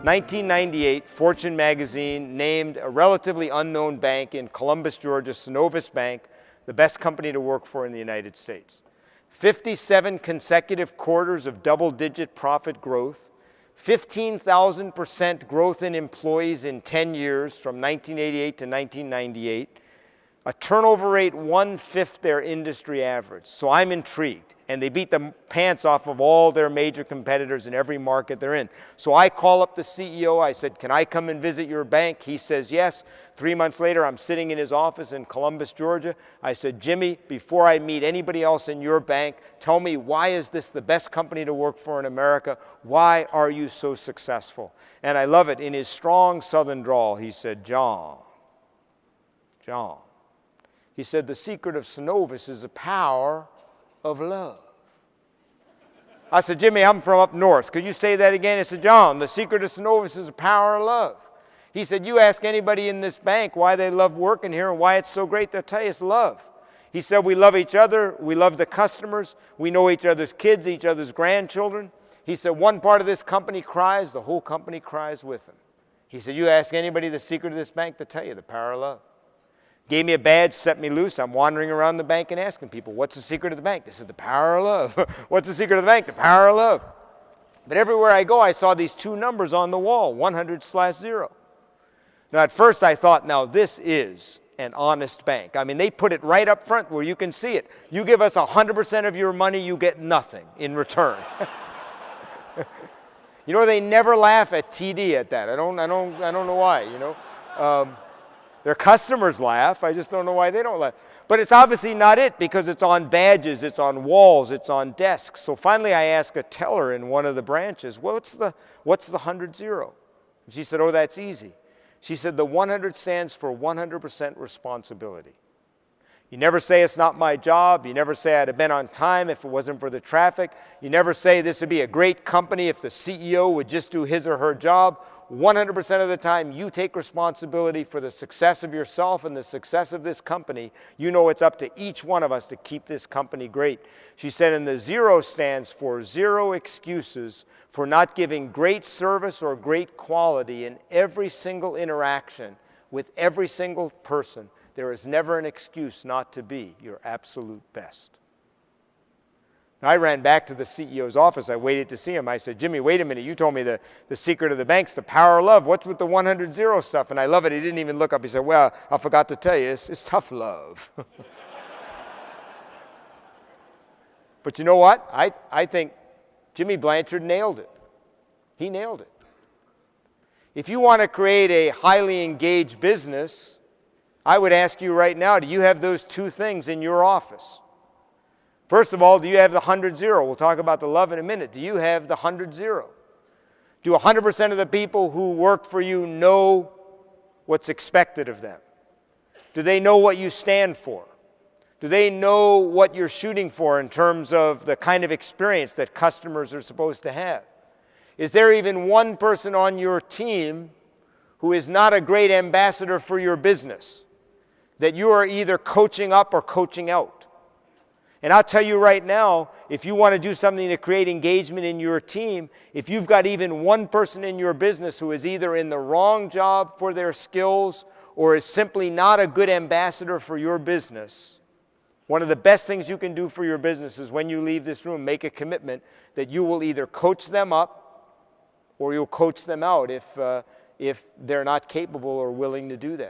1998, Fortune magazine named a relatively unknown bank in Columbus, Georgia, Synovus Bank, the best company to work for in the United States. 57 consecutive quarters of double-digit profit growth, 15,000% growth in employees in 10 years from 1988 to 1998, a turnover rate 1/5 their industry average. So I'm intrigued. And they beat the pants off of all their major competitors in every market they're in. So I call up the CEO. I said, can I come and visit your bank? He says, yes. 3 months later, I'm sitting in his office in Columbus, Georgia. I said, Jimmy, before I meet anybody else in your bank, tell me, why is this the best company to work for in America? Why are you so successful? And I love it. In his strong Southern drawl, he said, John. He said, the secret of Synovus is the power of love. I said, Jimmy, I'm from up north. Could you say that again? He said, John, the secret of Synovus is the power of love. He said, you ask anybody in this bank why they love working here and why it's so great, they'll tell you it's love. He said, we love each other, we love the customers, we know each other's kids, each other's grandchildren. He said, one part of this company cries, the whole company cries with them. He said, you ask anybody the secret of this bank, they'll tell you the power of love. Gave me a badge, set me loose. I'm wandering around the bank and asking people, what's the secret of the bank? They said, the power of love. What's the secret of the bank? The power of love. But everywhere I go, I saw these two numbers on the wall, 100/0. Now, at first I thought, now this is an honest bank. I mean, they put it right up front where you can see it. You give us 100% of your money, you get nothing in return. You know, they never laugh at TD at that. I don't know why, you know. Their customers laugh. I just don't know why they don't laugh. But it's obviously not it, because it's on badges, it's on walls, it's on desks. So finally I asked a teller in one of the branches, what's the 100-0? And she said, oh, that's easy. She said, the 100 stands for 100% responsibility. You never say it's not my job. You never say I'd have been on time if it wasn't for the traffic. You never say this would be a great company if the CEO would just do his or her job. 100% of the time, you take responsibility for the success of yourself and the success of this company. You know it's up to each one of us to keep this company great. She said, and the 0 stands for 0 excuses for not giving great service or great quality in every single interaction with every single person. There is never an excuse not to be your absolute best. I ran back to the CEO's office. I waited to see him. I said, Jimmy, wait a minute. You told me the secret of the bank's the power of love. What's with the 100-0 stuff? And I love it. He didn't even look up. He said, well, I forgot to tell you, it's tough love. But you know what? I think Jimmy Blanchard nailed it. He nailed it. If you want to create a highly engaged business, I would ask you right now, do you have those two things in your office? First of all, do you have the 100-0? We'll talk about the love in a minute. Do you have the 100-0? Do 100% of the people who work for you know what's expected of them? Do they know what you stand for? Do they know what you're shooting for in terms of the kind of experience that customers are supposed to have? Is there even one person on your team who is not a great ambassador for your business, that you are either coaching up or coaching out? And I'll tell you right now, if you want to do something to create engagement in your team, if you've got even one person in your business who is either in the wrong job for their skills or is simply not a good ambassador for your business, one of the best things you can do for your business is when you leave this room, make a commitment that you will either coach them up or you'll coach them out if they're not capable or willing to do that.